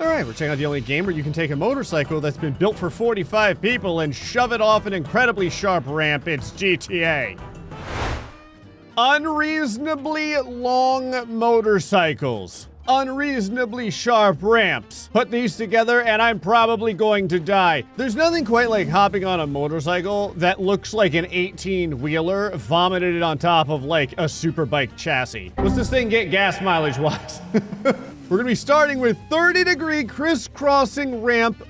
All right, we're checking out the only game where you can take a motorcycle that's been built for 45 people and shove it off an incredibly sharp ramp. It's GTA. Unreasonably long motorcycles. Unreasonably sharp ramps. Put these together and I'm probably going to die. There's nothing quite like hopping on a motorcycle that looks like an 18-wheeler vomited on top of like a super bike chassis. What's this thing get gas mileage wise? We're gonna be starting with 30-degree crisscrossing ramp,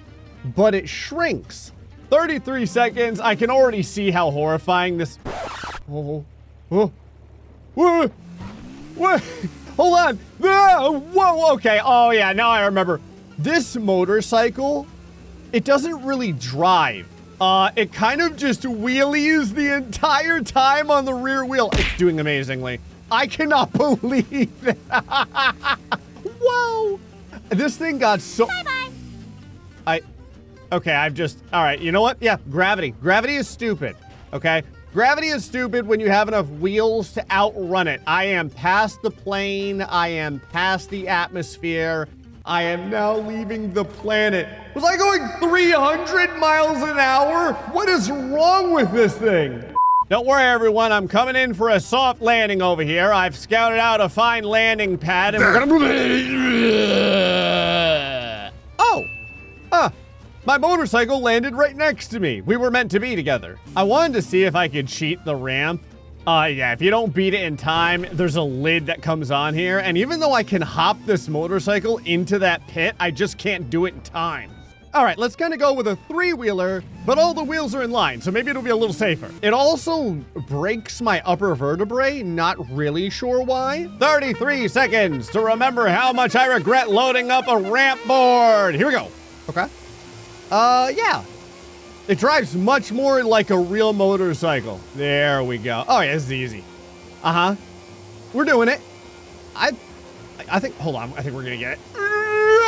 but it shrinks. 33 seconds. I can already see how horrifying this. Oh, oh, what? What? Hold on. Whoa, okay. Oh yeah, now I remember. This motorcycle, it doesn't really drive. It kind of just wheelies the entire time on the rear wheel. It's doing amazingly. I cannot believe that. Whoa! This thing got so... Bye-bye. Okay, all right, you know what? Yeah, gravity. Gravity is stupid, okay? Gravity is stupid when you have enough wheels to outrun it. I am past the plane. I am past the atmosphere. I am now leaving the planet. Was I going 300 miles an hour? What is wrong with this thing? Don't worry, everyone. I'm coming in for a soft landing over here. I've scouted out a fine landing pad, and we're gonna... My motorcycle landed right next to me. We were meant to be together. I wanted to see if I could cheat the ramp. Yeah, if you don't beat it in time, there's a lid that comes on here, and even though I can hop this motorcycle into that pit, I just can't do it in time. All right, let's kind of go with a three-wheeler, but all the wheels are in line, so maybe it'll be a little safer. It also breaks my upper vertebrae, not really sure why. 33 seconds to remember how much I regret loading up a ramp board. Here we go. Okay. Yeah. It drives much more like a real motorcycle. There we go. Oh, yeah, this is easy. Uh-huh. We're doing it. I think, hold on, I think we're gonna get it.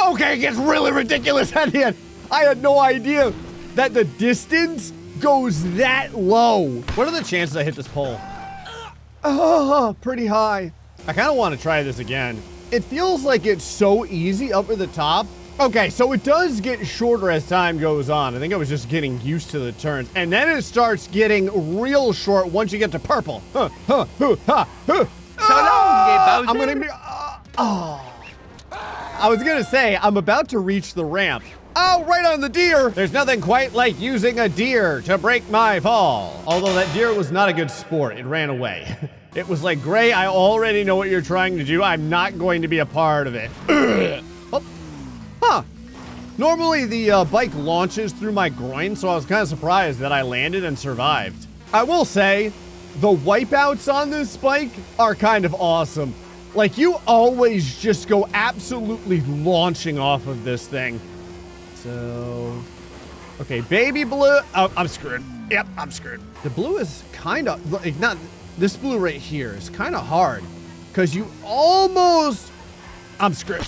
Okay, it gets really ridiculous at the end. I had no idea that the distance goes that low. What are the chances I hit this pole? Oh, pretty high. I kind of want to try this again. It feels like it's so easy up at the top. Okay, so it does get shorter as time goes on. I think I was just getting used to the turns. And then it starts getting real short once you get to purple. I'm gonna be... I was gonna say, I'm about to reach the ramp. Oh, right on the deer. There's nothing quite like using a deer to break my fall. Although that deer was not a good sport. It ran away. It was like, Gray, I already know what you're trying to do. I'm not going to be a part of it. Oh. Huh. Normally the bike launches through my groin, so I was kind of surprised that I landed and survived. I will say, the wipeouts on this bike are kind of awesome. Like, you always just go absolutely launching off of this thing. So, okay, baby blue. Oh, I'm screwed. Yep, I'm screwed. The blue is kind of, like, not, this blue right here is kind of hard because you almost, I'm screwed.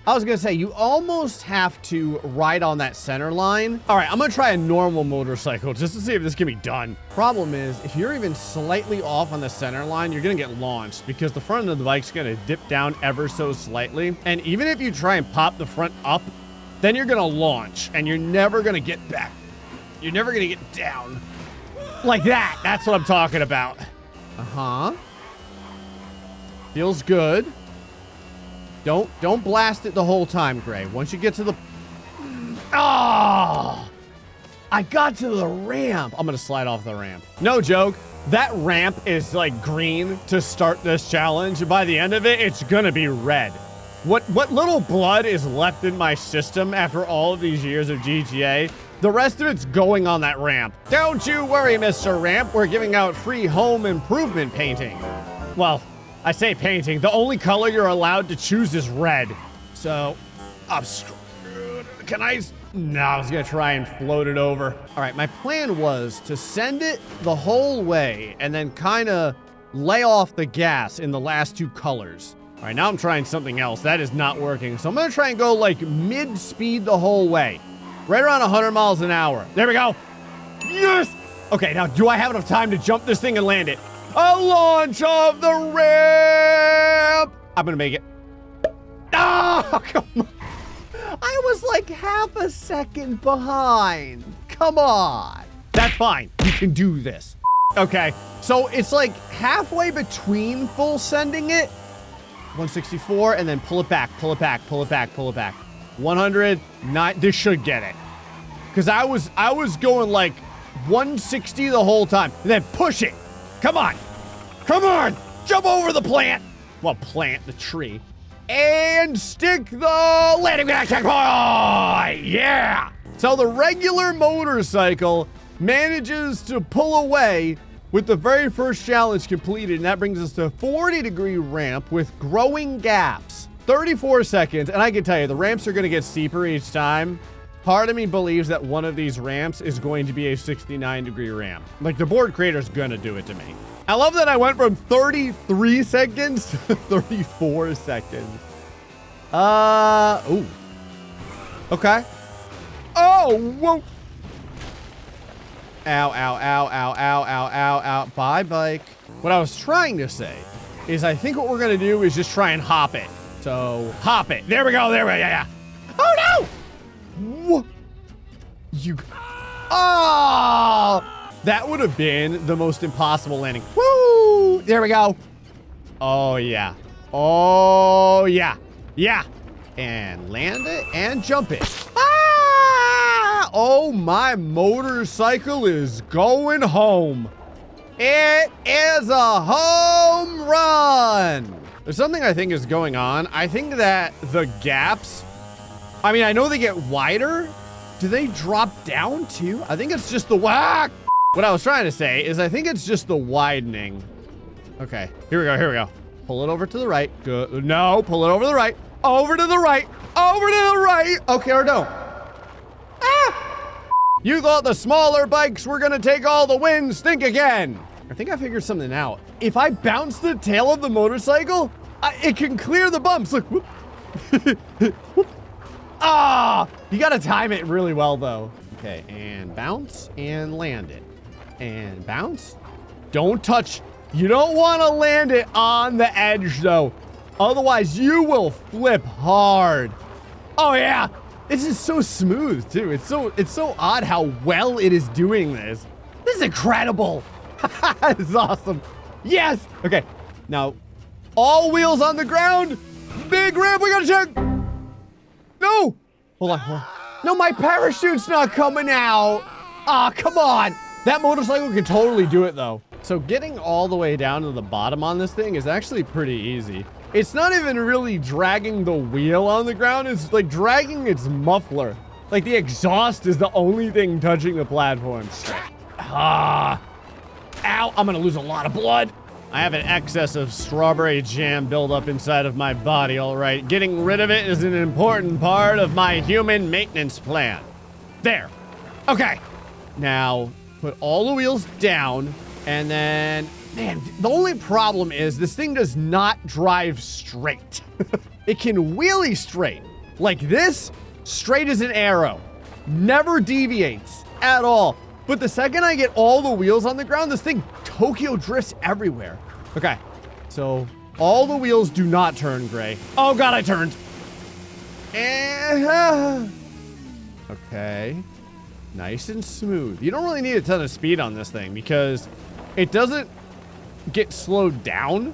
I was gonna say, you almost have to ride on that center line. All right, I'm gonna try a normal motorcycle just to see if this can be done. Problem is, if you're even slightly off on the center line, you're gonna get launched because the front of the bike's gonna dip down ever so slightly. And even if you try and pop the front up, then you're gonna launch and you're never gonna get back. You're never gonna get down. Like that, that's what I'm talking about. Uh-huh. Feels good. Don't blast it the whole time, Gray. Once you get to the... Oh! I got to the ramp. I'm gonna slide off the ramp. No joke. That ramp is like green to start this challenge. By the end of it, it's gonna be red. What little blood is left in my system after all of these years of GTA, the rest of it's going on that ramp. Don't you worry, Mr. Ramp. We're giving out free home improvement painting. Well, I say painting. The only color you're allowed to choose is red. So, I'm screwed. Can I? No, I was gonna try and float it over. All right, my plan was to send it the whole way and then kind of lay off the gas in the last two colors. All right, now I'm trying something else. That is not working. So I'm gonna try and go like mid-speed the whole way. Right around 100 miles an hour. There we go. Yes! Okay, now do I have enough time to jump this thing and land it? A launch of the ramp! I'm gonna make it. Ah! Oh, come on. I was like half a second behind. Come on. That's fine. You can do this. Okay, so it's like halfway between full sending it. 164, and then pull it back, pull it back, pull it back, pull it back. 109. This should get it. Because I was going like 160 the whole time. And then push it. Come on. Come on. Jump over the plant. Well, plant the tree. And stick the landing back checkpoint. Yeah. So the regular motorcycle manages to pull away with the very first challenge completed, and that brings us to a 40-degree ramp with growing gaps. 34 seconds, and I can tell you, the ramps are gonna get steeper each time. Part of me believes that one of these ramps is going to be a 69-degree ramp. Like, the board creator's gonna do it to me. I love that I went from 33 seconds to 34 seconds. Ooh. Okay. Oh, whoa. Ow, ow, ow, ow, ow, ow, ow, ow. Bye, bike. What I was trying to say is I think what we're going to do is just try and hop it. So, hop it. There we go. There we go. Yeah. Oh, no! What? You... Oh! That would have been the most impossible landing. Woo! There we go. Oh, yeah. Oh, yeah. Yeah. And land it and jump it. Oh, my motorcycle is going home. It is a home run. There's something I think is going on. I think that the gaps, I mean, I know they get wider. Do they drop down too? I think it's just the whack. What I was trying to say is I think it's just the widening. Okay, here we go, here we go. Pull it over to the right. Good. No, pull it over to the right. Over to the right. Over to the right. Okay, or don't. You thought the smaller bikes were gonna take all the wins. Think again. I think I figured something out. If I bounce the tail of the motorcycle, it can clear the bumps. Look, whoop. Whoop. Ah, you gotta time it really well though. Okay, and bounce and land it. And bounce. Don't touch. You don't wanna land it on the edge though. Otherwise you will flip hard. Oh yeah. This is so smooth too. It's so odd how well it is doing this. This is incredible. This is awesome. Yes. Okay. Now, all wheels on the ground. Big ramp. We gotta check. No. Hold on. Hold on. No, my parachute's not coming out. Ah, come on. That motorcycle can totally do it though. So getting all the way down to the bottom on this thing is actually pretty easy. It's not even really dragging the wheel on the ground. It's like dragging its muffler. Like the exhaust is the only thing touching the platform. Ah. Ow, I'm gonna lose a lot of blood. I have an excess of strawberry jam built up inside of my body, all right. Getting rid of it is an important part of my human maintenance plan. There. Okay. Now, put all the wheels down, and then... Man, the only problem is this thing does not drive straight. It can wheelie straight. Like this, straight as an arrow. Never deviates at all. But the second I get all the wheels on the ground, this thing Tokyo drifts everywhere. Okay, so all the wheels do not turn gray. Oh God, I turned. Okay, nice and smooth. You don't really need a ton of speed on this thing because it doesn't get slowed down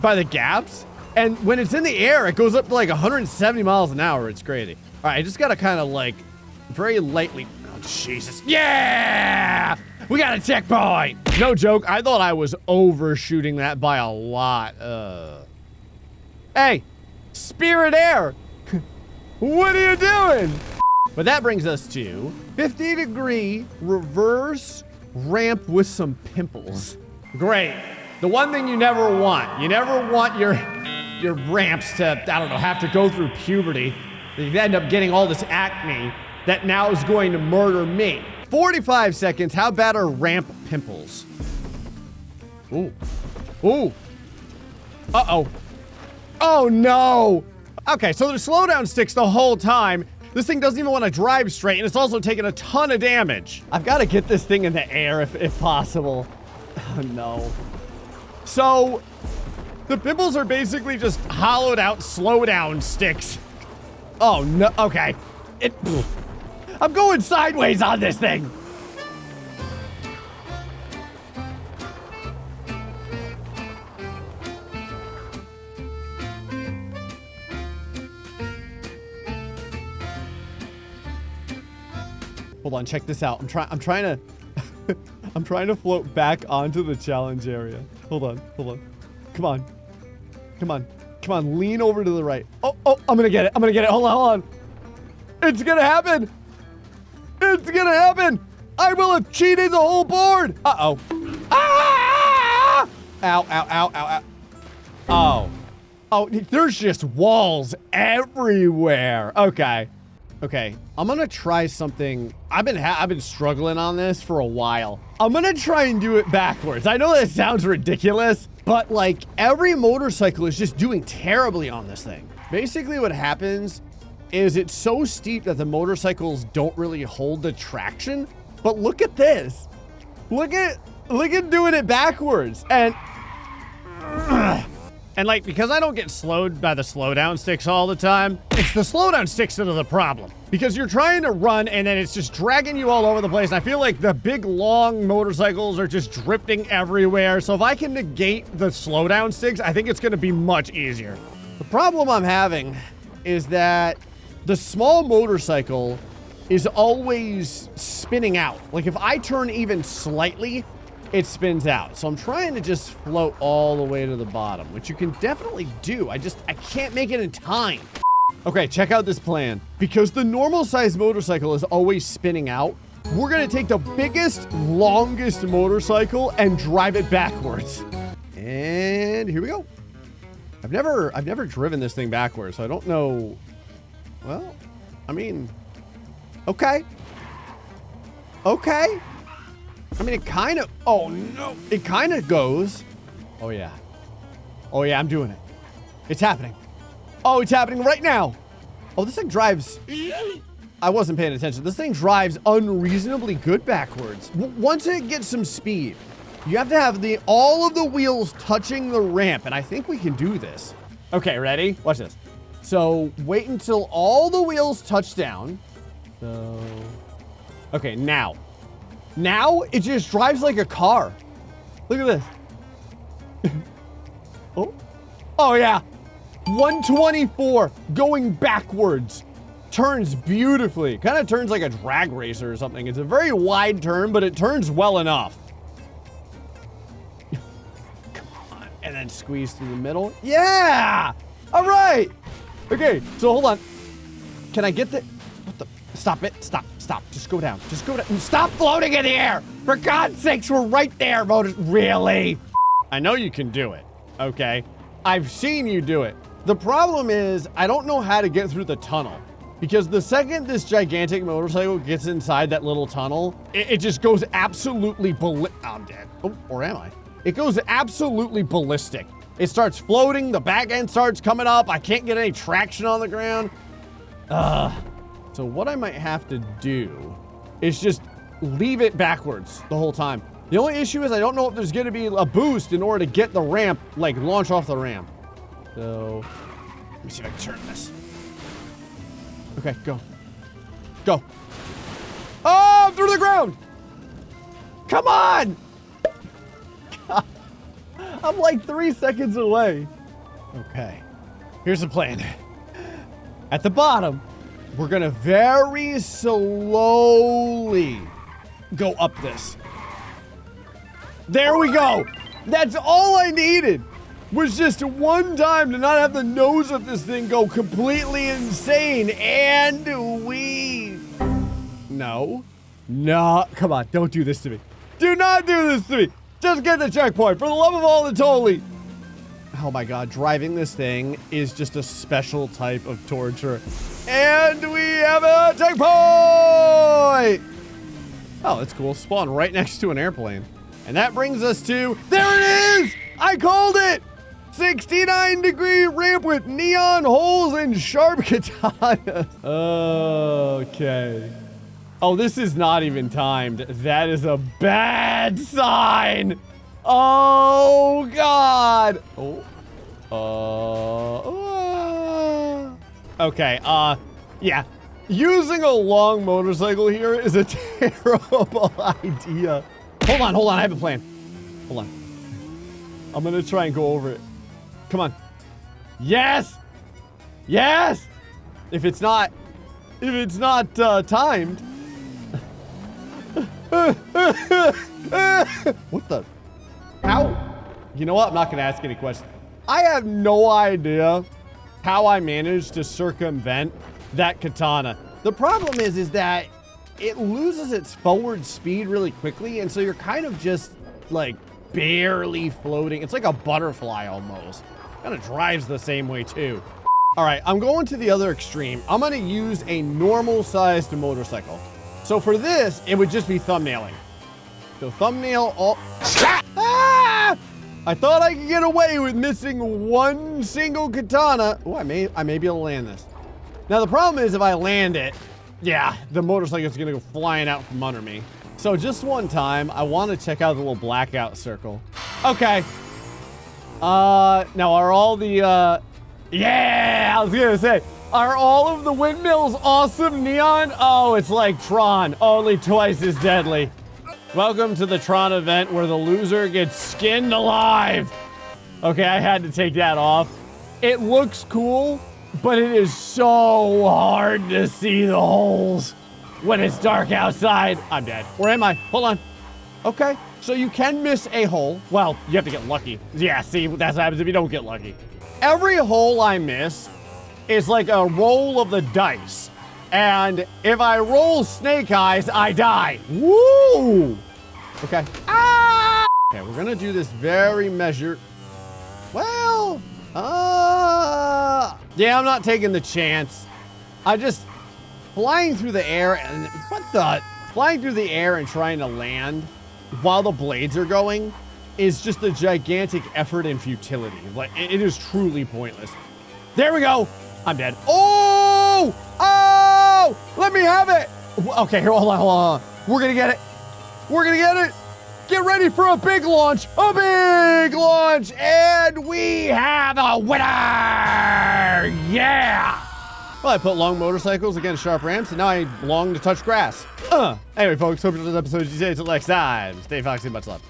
by the gaps, and when it's in the air it goes up to like 170 miles an hour. It's crazy. All right, I just gotta kind of like very lightly. Oh Jesus, yeah, we got a checkpoint. No joke, I thought I was overshooting that by a lot. Hey, Spirit Air, what are you doing? But that brings us to 50-degree reverse ramp with some pimples. Great. The one thing you never want. You never want your ramps to, I don't know, have to go through puberty. You end up getting all this acne that now is going to murder me. 45 seconds. How bad are ramp pimples? Ooh. Ooh. Uh-oh. Oh, no. Okay, so there's slowdown sticks the whole time. This thing doesn't even want to drive straight, and it's also taking a ton of damage. I've got to get this thing in the air if possible. Oh, no. So, The pimples are basically just hollowed out slow down sticks. Oh, no. Okay. I'm going sideways on this thing. Hold on, check this out. I'm trying to I'm trying to float back onto the challenge area. Hold on. Come on, lean over to the right. Oh, I'm gonna get it. Hold on. It's gonna happen. I will have cheated the whole board. Uh-oh. Ah! Ow. Oh, there's just walls everywhere. Okay, I'm gonna try something. I've been struggling on this for a while. I'm gonna try and do it backwards. I know that sounds ridiculous, but like every motorcycle is just doing terribly on this thing. Basically what happens is it's so steep that the motorcycles don't really hold the traction. But look at this. Look at doing it backwards. And like, because I don't get slowed by the slowdown sticks all the time, it's the slowdown sticks that are the problem. Because you're trying to run and then it's just dragging you all over the place. And I feel like the big, long motorcycles are just drifting everywhere. So if I can negate the slowdown sticks, I think it's gonna be much easier. The problem I'm having is that the small motorcycle is always spinning out. Like if I turn even slightly, it spins out. So I'm trying to just float all the way to the bottom, which you can definitely do. I can't make it in time. Okay, check out this plan. Because the normal size motorcycle is always spinning out, we're gonna take the biggest, longest motorcycle and drive it backwards. And here we go. I've never driven this thing backwards, so I don't know. Well, I mean, okay. I mean, it kind of, oh no, it kind of goes. Oh yeah, I'm doing it. It's happening. Oh, it's happening right now. Oh, this thing drives, I wasn't paying attention. This thing drives unreasonably good backwards. Once it gets some speed, you have to have all of the wheels touching the ramp, and I think we can do this. Okay, ready? Watch this. So wait until all the wheels touch down. So, okay, now it just drives like a car. Look at this. Oh yeah. 124 going backwards. Turns beautifully. Kind of turns like a drag racer or something. It's a very wide turn, but it turns well enough. Come on. And then squeeze through the middle. Yeah. All right. Okay, so hold on. Can I get the... What the... Stop it. Stop. Just go down. Stop floating in the air. For God's sakes, we're right there, Really? I know you can do it, okay? I've seen you do it. The problem is, I don't know how to get through the tunnel. Because the second this gigantic motorcycle gets inside that little tunnel, it just goes absolutely I'm dead. Oh, or am I? It goes absolutely ballistic. It starts floating, the back end starts coming up, I can't get any traction on the ground. So what I might have to do is just leave it backwards the whole time. The only issue is I don't know if there's gonna be a boost in order to get the ramp, like launch off the ramp. So, let me see if I can turn this. Okay, go. Oh, through the ground! Come on! I'm like 3 seconds away. Okay, here's the plan. At the bottom, we're gonna very slowly go up this. There we go. That's all I needed. Was just one time to not have the nose of this thing go completely insane. And no, come on, don't do this to me. Do not do this to me. Just get the checkpoint, for the love of all that's holy. Oh my God, driving this thing is just a special type of torture. And we have a checkpoint! Oh, that's cool. Spawn right next to an airplane. And that brings us to, there it is! I called it! 69-degree ramp with neon holes and sharp katanas. Okay. Oh, this is not even timed. That is a bad sign. Oh, God. Oh, Okay, yeah. Using a long motorcycle here is a terrible idea. Hold on, I have a plan. Hold on. I'm gonna try and go over it. Come on. Yes! Yes! If it's not timed. What the? How? You know what? I'm not gonna ask any questions. I have no idea how I managed to circumvent that katana. The problem is that it loses its forward speed really quickly, and so you're kind of just like barely floating. It's like a butterfly almost. Kind of drives the same way too. All right, I'm going to the other extreme. I'm gonna use a normal sized motorcycle. So for this, it would just be thumbnailing. So thumbnail all. Ah! I thought I could get away with missing one single katana. Oh, I may be able to land this. Now the problem is if I land it, yeah, the motorcycle's gonna go flying out from under me. So just one time, I want to check out the little blackout circle. Okay. Now are all the, yeah, I was gonna say, are all of the windmills awesome neon? Oh, it's like Tron, only twice as deadly. Welcome to the Tron event where the loser gets skinned alive. Okay, I had to take that off. It looks cool, but it is so hard to see the holes when it's dark outside. I'm dead. Where am I? Hold on. Okay, so you can miss a hole. Well, you have to get lucky. Yeah, see, that's what happens if you don't get lucky. Every hole I miss is like a roll of the dice. And if I roll snake eyes, I die. Woo! Okay. Ah! Okay, we're gonna do this very measured. Well, yeah, I'm not taking the chance. I just flying through the air and flying through the air and trying to land while the blades are going is just a gigantic effort and futility. Like it is truly pointless. There we go. I'm dead. Oh! Oh! Let me have it. Okay, here, hold on. We're gonna get it. We're gonna get it. Get ready for a big launch. A big launch. And we have a winner. Yeah. Well, I put long motorcycles against sharp ramps, and now I long to touch grass. Anyway, folks, hope you enjoyed this episode. See you until next time. Stay foxy, much love.